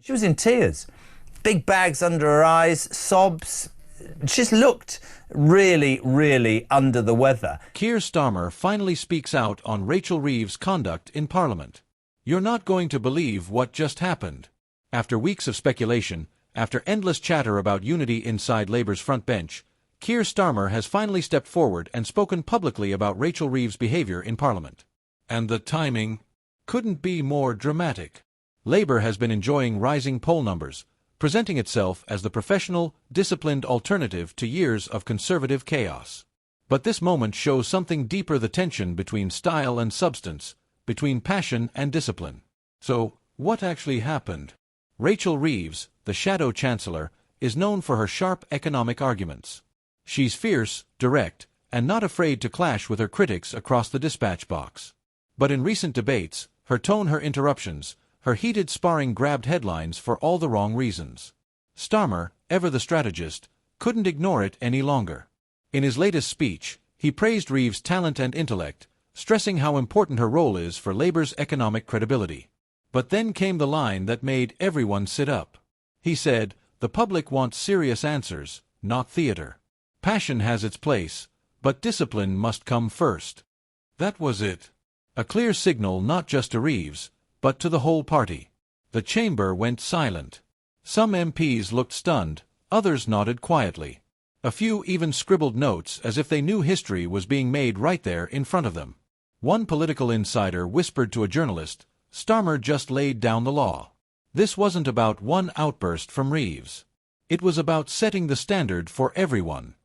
She was in tears, big bags under her eyes, sobs. She just looked really, really under the weather. KEIR Starmer finally speaks out on Rachel Reeves' conduct in Parliament. You're not going to believe what just happened. After weeks of speculation, after endless chatter about unity inside Labour's front bench, KEIR Starmer has finally stepped forward and spoken publicly about Rachel Reeves' behavior in Parliament. And the timing couldn't be more dramatic. Labour has been enjoying rising poll numbers, presenting itself as the professional, disciplined alternative to years of Conservative chaos. But this moment shows something deeper: the tension between style and substance, between passion and discipline. So, what actually happened? Rachel Reeves, the Shadow Chancellor, is known for her sharp economic arguments. She's fierce, direct, and not afraid to clash with her critics across the dispatch box. But in recent debates, her tone, her interruptions, her heated sparring grabbed headlines for all the wrong reasons. Starmer, ever the strategist, couldn't ignore it any longer. In his latest speech, he praised Reeves' talent and intellect, stressing how important her role is for Labour's economic credibility. But then came the line that made everyone sit up. He said, "The public wants serious answers, not theatre. Passion has its place, but discipline must come first." That was it. A clear signal not just to Reeves, but to the whole party. The chamber went silent. Some MPs looked stunned, others nodded quietly. A few even scribbled notes as if they knew history was being made right there in front of them. One political insider whispered to a journalist, "Starmer just laid down the law." This wasn't about one outburst from Reeves. It was about setting the standard for everyone.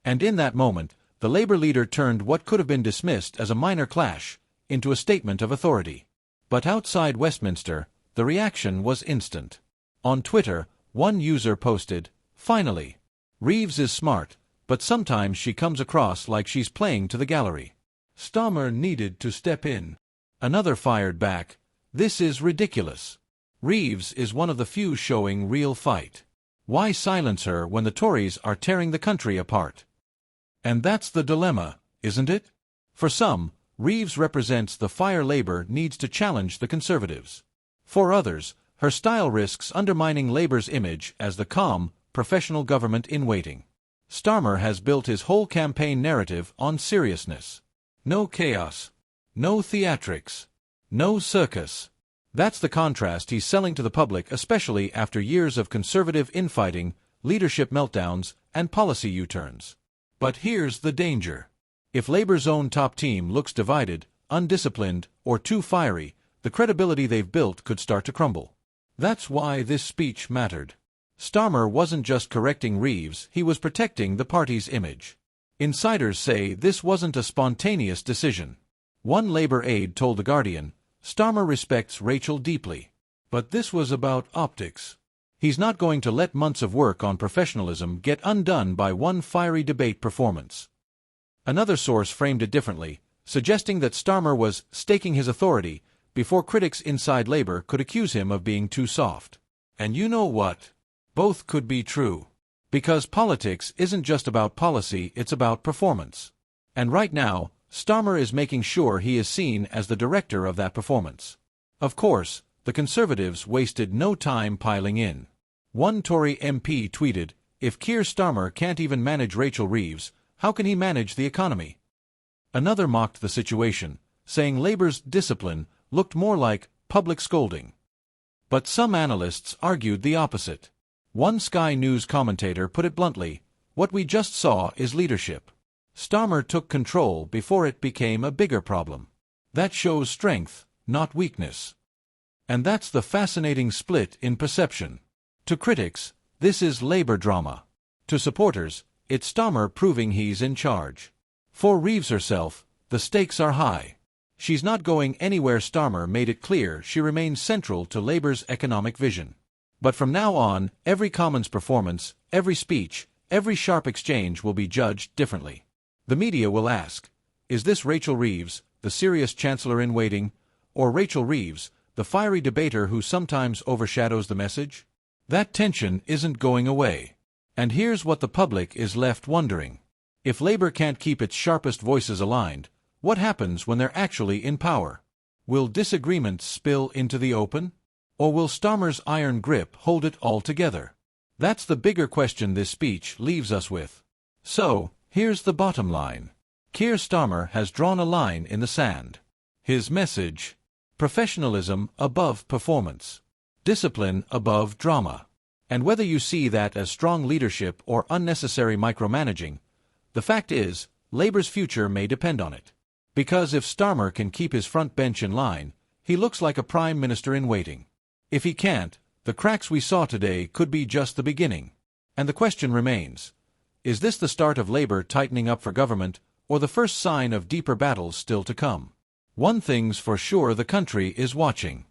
And in that moment, the Labour leader turned what could have been dismissed as a minor clash into a statement of authority. But outside Westminster, the reaction was instant. On Twitter, one user posted, "Finally. Reeves is smart, but sometimes she comes across like she's playing to the gallery. Starmer needed to step in." Another fired back, "This is ridiculous. Reeves is one of the few showing real fight. Why silence her when the Tories are tearing the country apart?" And that's the dilemma, isn't it? For some, Reeves represents the fire Labour needs to challenge the Conservatives. For others, her style risks undermining Labour's image as the calm, professional government in waiting. Starmer has built his whole campaign narrative on seriousness. No chaos. No theatrics. No circus. That's the contrast he's selling to the public, especially after years of Conservative infighting, leadership meltdowns, and policy U-turns. But here's the danger. If Labour's own top team looks divided, undisciplined, or too fiery, the credibility they've built could start to crumble. That's why this speech mattered. Starmer wasn't just correcting Reeves, he was protecting the party's image. Insiders say this wasn't a spontaneous decision. One Labour aide told The Guardian, "Starmer respects Rachel deeply. But this was about optics. He's not going to let months of work on professionalism get undone by one fiery debate performance." Another source framed it differently, suggesting that Starmer was staking his authority before critics inside Labour could accuse him of being too soft. And you know what? Both could be true. Because politics isn't just about policy, it's about performance. And right now, Starmer is making sure he is seen as the director of that performance. Of course, the Conservatives wasted no time piling in. One Tory MP tweeted, "If KEIR Starmer can't even manage Rachel Reeves, how can he manage the economy?" Another mocked the situation, saying Labour's discipline looked more like public scolding. But some analysts argued the opposite. One Sky News commentator put it bluntly, "What we just saw is leadership. Starmer took control before it became a bigger problem. That shows strength, not weakness." And that's the fascinating split in perception. To critics, this is Labour drama. To supporters, it's Starmer proving he's in charge. For Reeves herself, the stakes are high. She's not going anywhere. Starmer made it clear she remains central to Labour's economic vision. But from now on, every Commons performance, every speech, every sharp exchange will be judged differently. The media will ask, is this Rachel Reeves, the serious chancellor in waiting, or Rachel Reeves, the fiery debater who sometimes overshadows the message? That tension isn't going away. And here's what the public is left wondering. If Labour can't keep its sharpest voices aligned, what happens when they're actually in power? Will disagreements spill into the open? Or will Starmer's iron grip hold it all together? That's the bigger question this speech leaves us with. So, here's the bottom line. Keir Starmer has drawn a line in the sand. His message: professionalism above performance. Discipline above drama. And whether you see that as strong leadership or unnecessary micromanaging, the fact is, Labour's future may depend on it. Because if Starmer can keep his front bench in line, he looks like a prime minister in waiting. If he can't, the cracks we saw today could be just the beginning. And the question remains: is this the start of Labour tightening up for government, or the first sign of deeper battles still to come? One thing's for sure: the country is watching.